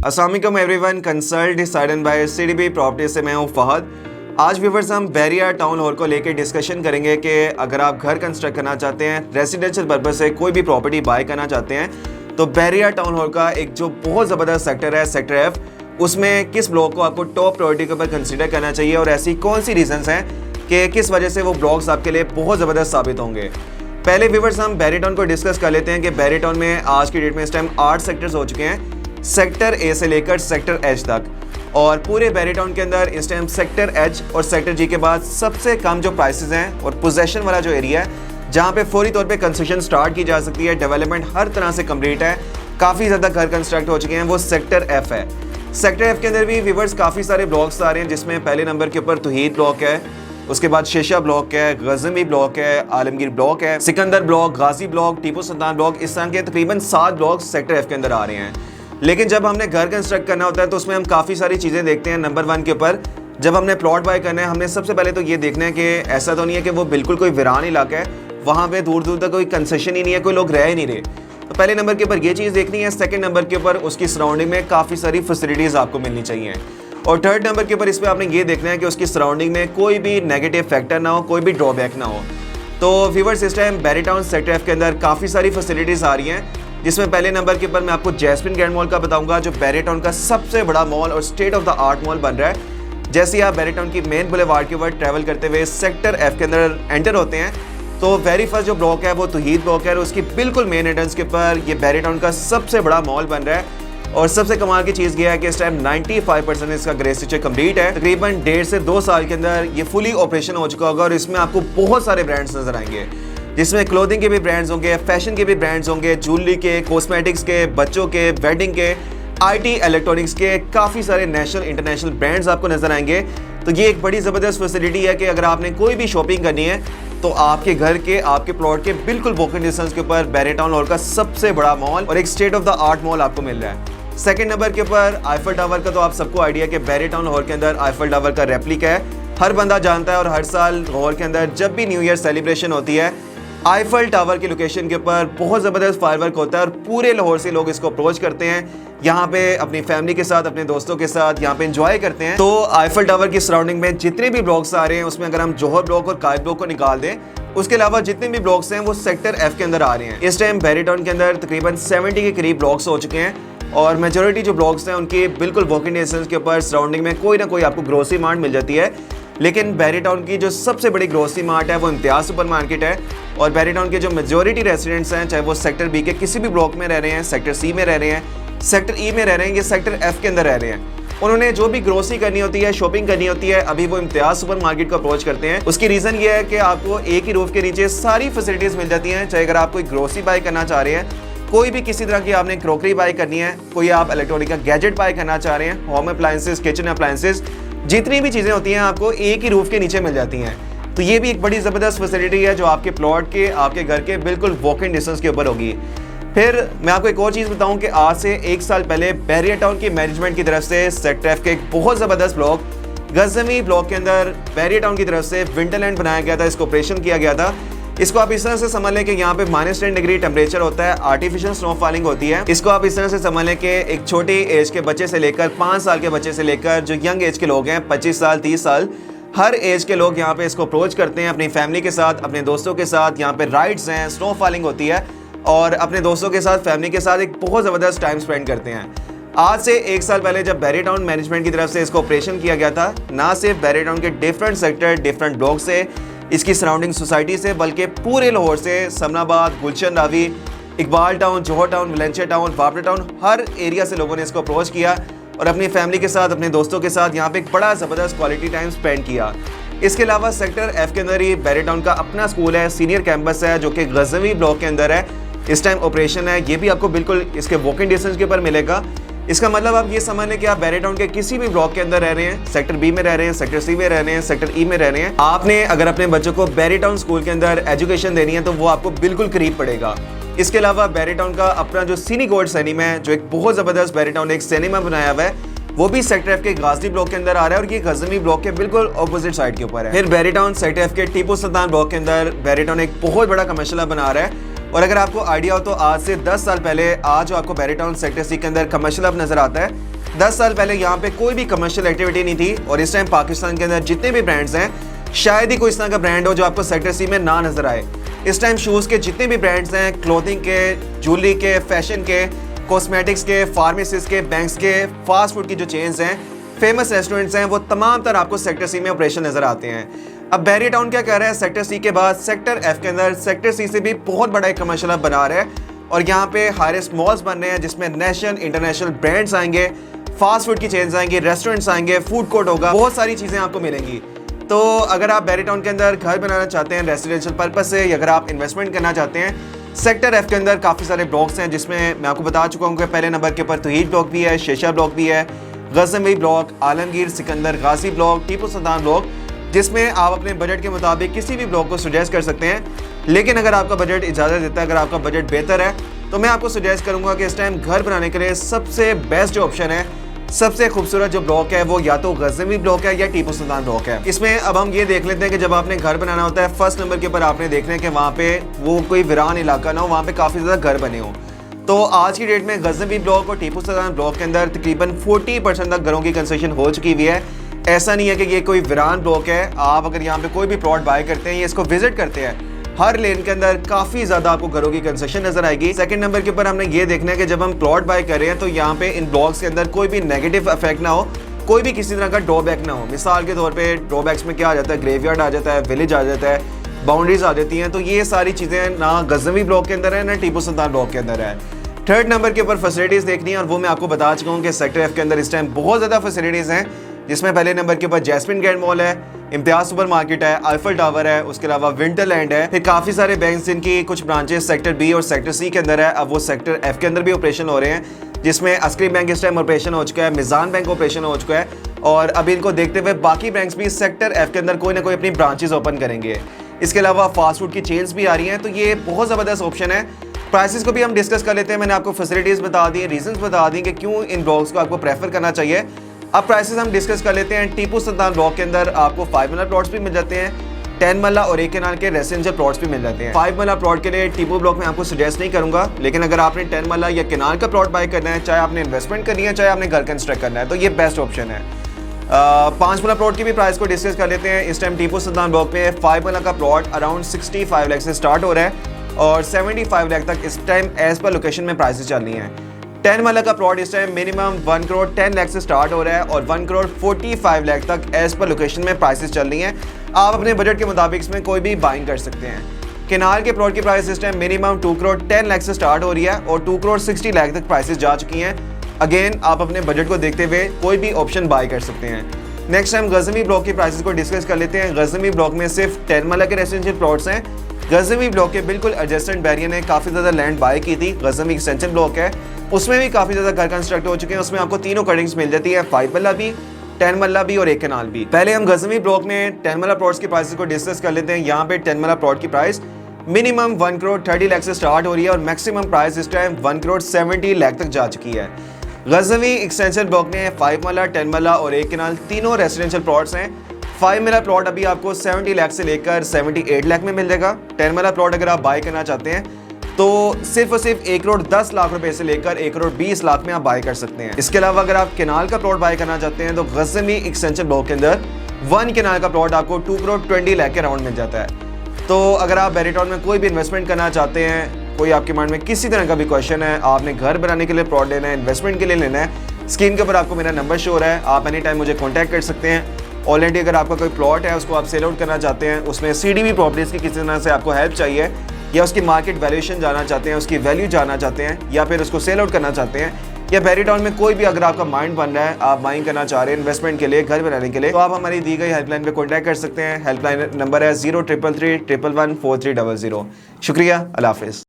अस्सलाम वालेकुम everyone, consult decided by CDB property से मैं हूं फहद। आज व्यूअर्स हम बैरिया टाउन हॉल को लेकर डिस्कशन करेंगे कि अगर आप घर कंस्ट्रक्ट करना चाहते हैं, रेजिडेंशियल पर्पज से कोई भी प्रॉपर्टी बाय करना चाहते हैं, तो बैरिया टाउन हॉल का एक जो बहुत ज़बरदस्त सेक्टर है, सेक्टर एफ, उसमें किस ब्लॉक को आपको टॉप प्रायोरिटी के ऊपर कंसिडर करना चाहिए और ऐसी कौन सी रीजंस हैं कि किस वजह से वो ब्लॉक्स आपके लिए बहुत ज़बरदस्त साबित होंगे। पहले व्यूअर्स हम बैरिया टाउन को डिस्कस कर लेते हैं कि बैरिया टाउन में आज की डेट में इस टाइम 8 सेक्टर्स हो चुके हैं, सेक्टर ए से लेकर सेक्टर एच तक। और पूरे बैरिया टाउन के अंदर इस टाइम सेक्टर एच और सेक्टर जी के बाद सबसे कम जो प्राइसेस हैं और पोजेशन वाला जो एरिया है जहां पे फौरी तौर पे कंस्ट्रक्शन स्टार्ट की जा सकती है, डेवलपमेंट हर तरह से कंप्लीट है, काफ़ी ज़्यादा घर कंस्ट्रक्ट हो चुके हैं, वो सेक्टर एफ है। सेक्टर एफ के अंदर भी व्यूअर्स काफ़ी सारे ब्लॉक्स आ रहे हैं, जिसमें पहले नंबर के ऊपर तौहीद ब्लॉक है, उसके बाद शेशा ब्लॉक है, गजनवी ब्लॉक है, आलमगीर ब्लॉक है, सिकंदर ब्लॉक, गाजी ब्लॉक, टीपू सुल्तान ब्लॉक, इस तरह के तकरीबन 7 ब्लॉक सेक्टर एफ के अंदर आ रहे हैं। लेकिन जब हमने घर कंस्ट्रक्ट करना होता है तो उसमें हम काफ़ी सारी चीज़ें देखते हैं। नंबर 1 के ऊपर जब हमने प्लॉट बाय करना है, हमने सबसे पहले तो ये देखना है कि ऐसा तो नहीं है कि वो बिल्कुल कोई वीरान इलाका है, वहाँ पे दूर दूर तक कोई कंसेशन ही नहीं है, कोई लोग रह ही नहीं रहे। तो पहले नंबर के ऊपर ये चीज़ देखनी है। सेकंड नंबर के ऊपर उसकी सराउंडिंग में काफ़ी सारी फैसिलिटीज़ आपको मिलनी चाहिए। और थर्ड नंबर के ऊपर इस पर आपने ये देखना है कि उसकी सराउंडिंग में कोई भी नेगेटिव फैक्टर ना हो, कोई भी ड्रॉबैक ना हो। तो व्यूअर्स इस time Bairia town sector F के अंदर काफ़ी सारी फैसिलिटीज़ आ रही हैं, जिसमें पहले नंबर के ऊपर मैं आपको जैस्मिन ग्रैंड मॉल का बताऊंगा, जो बैरिया टाउन का सबसे बड़ा मॉल और state of the art mall बन रहा है। जैसे ही आप बैरिया टाउन की मेन बुलेवार्ड के ऊपर ट्रैवल करते हुए सेक्टर एफ के अंदर एंटर होते हैं, तो वेरी फर्स्ट जो ब्लॉक है वो तौहीद ब्लॉक है, और उसकी बिल्कुल मेन एंट्रेंस के ऊपर ये बैरिया टाउन का सबसे बड़ा मॉल बन रहा है। और सबसे कमाल की चीज़ ये है कि इस टाइम 95% इसका ग्रे स्ट्रक्चर कंप्लीट है। तकरीबन 1.5 से 2 साल के अंदर ये फुली ऑपरेशन हो चुका होगा, और इसमें आपको बहुत सारे ब्रांड्स नजर आएंगे, जिसमें क्लोथिंग के भी ब्रांड्स होंगे, फैशन के भी ब्रांड्स होंगे, ज्वेलरी के, कॉस्मेटिक्स के, बच्चों के, वेडिंग के, आईटी इलेक्ट्रॉनिक्स के, काफ़ी सारे नेशनल इंटरनेशनल ब्रांड्स आपको नजर आएंगे। तो ये एक बड़ी ज़बरदस्त फैसिलिटी है कि अगर आपने कोई भी शॉपिंग करनी है तो आपके घर के, आपके प्लॉट के बिल्कुल वॉकिंग डिस्टेंस के ऊपर बैरिया टाउन हॉल का सबसे बड़ा मॉल और एक state of the art mall आपको मिल रहा है। सेकंड नंबर के ऊपर आईफल टावर का तो आप सबको आइडिया कि बैरिया टाउन हॉल के अंदर आईफल टावर का रेप्लिका है, हर बंदा जानता है। और हर साल हॉल के अंदर जब भी न्यू ईयर सेलिब्रेशन होती है, आईफल टावर की लोकेशन के ऊपर बहुत ज़बरदस्त फायरवर्क होता है, और पूरे लाहौर से लोग इसको अप्रोच करते हैं, यहाँ पे अपनी फैमिली के साथ, अपने दोस्तों के साथ यहाँ पे एंजॉय करते हैं। तो आईफल टावर की सराउंडिंग में जितने भी ब्लॉक्स आ रहे हैं, उसमें अगर हम जौहर ब्लॉक और कायद ब्लॉक को निकाल दें, उसके अलावा जितने भी ब्लॉक्स हैं वो सेक्टर एफ के अंदर आ रहे हैं। इस टाइम बैरिया टाउन के अंदर तकरीबन 70 के करीब ब्लॉक्स हो चुके हैं, और मेजोरिटी जो ब्लॉक्स हैं उनके बिल्कुल वॉकिंग डिस्टेंस के ऊपर सराउंडिंग में कोई ना कोई आपको ग्रोसरी मार्ट मिल जाती है। लेकिन बैरिया टाउन की जो सबसे बड़ी ग्रोसरी मार्ट है वो इम्तियाज सुपर मार्केट है। और बैरिया टाउन के जो मेजोरिटी रेजिडेंट्स हैं, चाहे वो सेक्टर बी के किसी भी ब्लॉक में रह रहे हैं, सेक्टर सी में रह रहे हैं, सेक्टर ई में रह रहे हैं, या सेक्टर एफ के अंदर रह रहे हैं, उन्होंने जो भी ग्रोसरी करनी होती है, शॉपिंग करनी होती है, अभी वो इम्तियाज सुपर मार्केट को अप्रोच करते हैं। उसकी रीज़न ये है कि आपको एक ही रूफ के नीचे सारी फैसिलिटीज़ मिल जाती हैं। चाहे अगर आप कोई ग्रोसरी बाय करना चाह रहे हैं, कोई भी किसी तरह की आपने क्रॉकरी बाय करनी है, कोई आप इलेक्ट्रॉनिक का गैजेट बाय करना चाह रहे हैं, होम अप्लायंसेस, किचन अप्लायंसेस, जितनी भी चीज़ें होती हैं आपको एक ही रूफ के नीचे मिल जाती हैं। तो ये भी एक बड़ी ज़बरदस्त फैसिलिटी है जो आपके प्लॉट के, आपके घर के बिल्कुल वॉकिंग डिस्टेंस के ऊपर होगी। फिर मैं आपको एक और चीज़ बताऊं कि आज से 1 साल पहले बैरिया टाउन की मैनेजमेंट की तरफ से सेक्टर एफ के एक बहुत ज़बरदस्त ब्लॉक गजनवी ब्लॉक के अंदर बैरिया टाउन की तरफ से विंटरलैंड बनाया गया था, इसको ऑपरेशन किया गया था। इसको आप इस तरह से समझ लें कि यहाँ पे -10 डिग्री टेम्परेचर होता है, आर्टिफिशियल स्नोफॉलिंग होती है। इसको आप इस तरह से समझ लें कि एक छोटी एज के बच्चे से लेकर 5 साल के बच्चे से लेकर जो यंग एज के लोग हैं, 25 साल 30 साल, हर एज के लोग यहाँ पे इसको अप्रोच करते हैं अपनी फैमिली के साथ, अपने दोस्तों के साथ। यहाँ पे राइड्स हैं, स्नोफॉलिंग होती है, और अपने दोस्तों के साथ, फैमिली के साथ एक बहुत ज़बरदस्त टाइम स्पेंड करते हैं। आज से 1 साल पहले जब बैरिया टाउन मैनेजमेंट की तरफ से इसको ऑपरेशन किया गया था, ना सिर्फ बैरिया टाउन के डिफरेंट सेक्टर, डिफरेंट ब्लॉक से, इसकी सराउंडिंग सोसाइटी से, बल्कि पूरे लाहौर से, समनाबाद, गुलशन रावी, इकबाल टाउन, जौहर टाउन, वलेंशिया टाउन, वापडा टाउन, हर एरिया से लोगों ने इसको अप्रोच किया और अपनी फैमिली के साथ, अपने दोस्तों के साथ यहाँ पे एक बड़ा ज़बरदस्त क्वालिटी टाइम स्पेंड किया। इसके अलावा सेक्टर एफ के अंदर ही बैरिया टाउन का अपना स्कूल है, सीनियर कैंपस है, जो कि गजनवी ब्लॉक के अंदर है, इस टाइम ऑपरेशन है। ये भी आपको बिल्कुल इसके वॉकिंग डिस्टेंस के ऊपर मिलेगा। इसका मतलब आप ये समझ लें कि आप बैरिया टाउन के किसी भी ब्लॉक के अंदर रह रहे हैं, सेक्टर बी में रह रहे हैं, सेक्टर सी में रह रहे हैं, सेक्टर ई में रह रहे हैं, आपने अगर अपने बच्चों को बैरिया टाउन स्कूल के अंदर एजुकेशन देनी है तो वो आपको बिल्कुल करीब पड़ेगा। इसके अलावा बैरिया टाउन का अपना जो सिनी गोल्ड सिनेमा है, जो एक बहुत ज़बरदस्त बैरिया टाउन एक सिनेमा बनाया हुआ है, वो भी सेक्टर एफ के गाजी ब्लॉक के अंदर आ रहा है, और ये गजनवी ब्लॉक के बिल्कुल ऑपोजिट साइड के ऊपर है। फिर बैरिया टाउन सेक्टर एफ के टीपू सुल्तान ब्लॉक के अंदर बैरिया टाउन एक बहुत बड़ा कमर्शियल हब बना रहा है। और अगर आपको आइडिया हो तो आज से 10 साल पहले आज जो आपको बैरिया टाउन सेक्टर सी के अंदर कमर्शियल हब नजर आता है, 10 साल पहले यहाँ पे कोई भी कमर्शियल एक्टिविटी नहीं थी और इस टाइम पाकिस्तान के अंदर जितने भी ब्रांड्स हैं, शायद ही कोई इस तरह का ब्रांड हो जो आपको सेक्टर सी में ना नजर आए। इस टाइम शूज़ के जितने भी ब्रांड्स हैं, क्लोथिंग के, ज्वेलरी के, फैशन के, कॉस्मेटिक्स के, फार्मेसीज के, बैंक्स के, फास्ट फूड की जो चेन्स हैं, फेमस रेस्टोरेंट्स हैं, वो तमाम तरह आपको सेक्टर सी में ऑपरेशन नजर आते हैं। अब बैरियर टाउन क्या कर रहा है, सेक्टर सी के बाद सेक्टर एफ के अंदर सेक्टर सी से भी बहुत बड़ा एक कमर्शियल हब बना रहा है और यहाँ पे हाईएस्ट मॉल्स बन रहे हैं जिसमें नेशनल इंटरनेशनल ब्रांड्स आएंगे, फास्ट फूड की चेन्स आएंगी, रेस्टोरेंट्स आएंगे, फूड कोर्ट होगा, बहुत सारी चीज़ें आपको मिलेंगी। तो अगर आप बैरियर टाउन के अंदर घर बनाना चाहते हैं रेजिडेंशियल पर्पज से, या अगर आप इन्वेस्टमेंट करना चाहते हैं, सेक्टर एफ के अंदर काफ़ी सारे ब्लॉक्स हैं जिसमें मैं आपको बता चुका हूँ कि पहले नंबर के ऊपर तौहीद ब्लॉक भी है, शेशा ब्लॉक भी है, गज़नवी ब्लॉक, आलमगीर, सिकंदर, गाजी ब्लॉक, टीपू सुल्तान ब्लॉक, जिसमें आप अपने बजट के मुताबिक किसी भी ब्लॉक को सुजेस्ट कर सकते हैं। लेकिन अगर आपका बजट इजाज़त देता है, अगर आपका बजट बेहतर है, तो मैं आपको सुजेस्ट करूंगा कि इस टाइम घर बनाने के लिए सबसे बेस्ट जो ऑप्शन है, सबसे खूबसूरत जो ब्लॉक है, वो या तो गज़नवी ब्लॉक है या टीपू सुल्तान ब्लॉक है। इसमें अब हम ये देख लेते हैं कि जब आपने घर बनाना होता है, फर्स्ट नंबर के ऊपर आपने देखना है कि वहाँ पे वो कोई वीरान इलाका ना हो, वहाँ पे काफ़ी ज़्यादा घर बने हों। तो आज की डेट में गज़नवी ब्लॉक और टीपू सुल्तान ब्लॉक के अंदर तकरीबन 40% तक घरों की कंस्ट्रक्शन हो चुकी हुई है। ऐसा नहीं है कि ये कोई वीरान ब्लॉक है। आप अगर यहाँ पे कोई भी प्लॉट बाय करते हैं या इसको विजिट करते हैं, हर लेन के अंदर काफ़ी ज़्यादा आपको घरों की कंस्ट्रक्शन नजर आएगी। सेकंड नंबर के ऊपर हमने ये देखना है कि जब हम प्लॉट बाय कर रहे हैं तो यहाँ पे इन ब्लॉक्स के अंदर कोई भी नेगेटिव इफेक्ट ना हो, कोई भी किसी तरह का ड्रॉबैक ना हो। मिसाल के तौर पे ड्रॉबैक्स में क्या आ जाता है, ग्रेवयार्ड आ जाता है, विलेज आ जाता है, बाउंड्रीज आ जाती हैं। तो ये सारी चीज़ें ना गज़नवी ब्लॉक के अंदर है ना टीपू सुल्तान ब्लॉक के अंदर है। थर्ड नंबर के ऊपर फैसिलिटीज़ देखनी है और वो मैं आपको बता चुका हूँ कि सेक्टर एफ के अंदर इस टाइम बहुत ज़्यादा फैसिलिटीज़ हैं, जिसमें पहले नंबर के ऊपर जैस्मिन ग्रैंड मॉल है, इम्तियाज सुपर मार्केट है, आईफल टावर है, उसके अलावा विंटरलैंड है, फिर काफ़ी सारे बैंक्स जिनकी कुछ ब्रांचेस सेक्टर बी और सेक्टर सी के अंदर है, अब वो सेक्टर एफ के अंदर भी ऑपरेशन हो रहे हैं, जिसमें अस्करी बैंक इस टाइम ऑपरेशन हो चुका है, मिजान बैंक ऑपरेशन हो चुका है और अभी इनको देखते हुए बाकी बैंक्स भी सेक्टर एफ के अंदर कोई ना कोई अपनी ब्रांचेस ओपन करेंगे। इसके अलावा फास्ट फूड की चेन्स भी आ रही हैं, तो ये बहुत ज़बरदस्त ऑप्शन है। प्राइसेस को भी हम डिस्कस कर लेते हैं। मैंने आपको फैसिलिटीज़ बता दी, रीजंस बता दी कि क्यों इन ब्लॉक्स को आपको प्रेफर करना चाहिए। अब प्राइसेस हम डिस्कस कर लेते हैं। टीपू सुल्तान ब्लॉक के अंदर आपको 5 मरला प्लॉट्स भी मिल जाते हैं, 10 मरला और 1 कनाल के रेसिडेंशियल प्लॉट्स भी मिल जाते हैं। 5 मरला प्लॉट के लिए टीपू ब्लॉक में आपको सजेस्ट नहीं करूंगा, लेकिन अगर आपने 10 मरला या कनाल का प्लॉट बाय करना है, चाहे आपने इन्वेस्टमेंट करनी है, चाहे आपने घर कंस्ट्रक्ट करना है, तो ये बेस्ट ऑप्शन है। 5 मरला प्लॉट की भी प्राइस को डिस्कस कर लेते हैं। इस टाइम टीपू सुल्तान ब्लॉक में 5 मरला का प्लॉट अराउंड 65 लाख से स्टार्ट हो रहा है और 75 लाख तक इस टाइम एज पर लोकेशन में प्राइसेस चल रही हैं। 10 मरला का प्लॉट इस टाइम मिनिमम 1 करोड़ 10 लाख से स्टार्ट हो रहा है और 1 करोड़ 45 लाख तक एज पर लोकेशन में प्राइसेस चल रही हैं। आप अपने बजट के मुताबिक इसमें कोई भी बाइंग कर सकते हैं। केनाल के प्लॉट की प्राइस इस टाइम मिनिमम 2 करोड़ 10 लाख से स्टार्ट हो रही है और 2 करोड़ 60 लाख तक प्राइसेस जा चुकी हैं। अगेन आप अपने बजट को देखते हुए कोई भी ऑप्शन बाय कर सकते हैं। नेक्स्ट टाइम गज़नवी ब्लॉक की प्राइसेस को डिस्कस कर लेते हैं। गज़नवी ब्लॉक में सिर्फ 10 मरला के रेजिडेंशियल प्लॉट्स हैं। गज़नवी ब्लॉक के बिल्कुल एडजेसेंट बैरियर ने काफ़ी ज़्यादा लैंड बाय की थी। गज़नवी एक्सटेंशन ब्लॉक है, उसमें भी काफ़ी ज़्यादा घर कंस्ट्रक्ट हो चुके हैं। उसमें आपको तीनों कटिंग्स मिल जाती है, 5 मरला भी, 10 मरला भी और 1 कनाल भी। पहले हम गज़नवी ब्लॉक में 10 मरला प्लॉट्स की प्राइसेस को डिस्कस कर लेते हैं। यहाँ पे 10 मरला प्लॉट की प्राइस मिनिमम 1 करोड़ 30 लाख से स्टार्ट हो रही है और मैक्सिमम प्राइस इस टाइम 1 करोड़ 70 लाख तक जा चुकी है। गज़नवी एक्सटेंशन ब्लॉक में 5 मरला, 10 मरला और 1 कनाल तीनों रेजिडेंशियल प्लॉट्स हैं। 5 मरला प्लॉट अभी आपको 70 लाख से लेकर 78 लाख में मिल जाएगा। 10 मरला प्लॉट अगर आप बाय करना चाहते हैं तो सिर्फ और सिर्फ 1 करोड़ 10 लाख रुपए से लेकर 1 करोड़ 20 लाख में आप बाय कर सकते हैं। इसके अलावा अगर आप केनाल का प्लॉट बाय करना चाहते हैं तो गज़नवी एक्सटेंशन ब्लॉक के अंदर 1 केनाल का प्लॉट आपको 2 करोड़ 20 लाख के अराउंड मिल जाता है। तो अगर आप बैरियर टाउन में कोई भी इन्वेस्टमेंट करना चाहते हैं, कोई आपके माइंड में किसी तरह का भी क्वेश्चन है, आपने घर बनाने के लिए प्लॉट लेना है, इन्वेस्टमेंट के लिए लेना है, स्क्रीन के ऊपर आपको मेरा नंबर शो हो रहा है, आप एनी टाइम मुझे कॉन्टैक्ट कर सकते हैं। ऑलरेडी अगर आपका कोई प्लॉट है उसको आप सेल आउट करना चाहते हैं, उसमें CDB प्रॉपर्टीज़ की किसी तरह से आपको हेल्प चाहिए या उसकी मार्केट वैल्यूएशन जानना चाहते हैं, उसकी वैल्यू जानना चाहते हैं या फिर उसको सेल आउट करना चाहते हैं, या बैरियर टाउन में कोई भी अगर आपका माइंड बन रहा है, आप बाइंग करना चाह रहे हैं इन्वेस्टमेंट के लिए, घर बनाने के लिए, तो आप हमारी दी गई हेल्पलाइन पे कॉन्टैक्ट कर सकते हैं। हेल्पलाइन नंबर है 0333 111 4300। शुक्रिया, अल्लाह हाफिज़।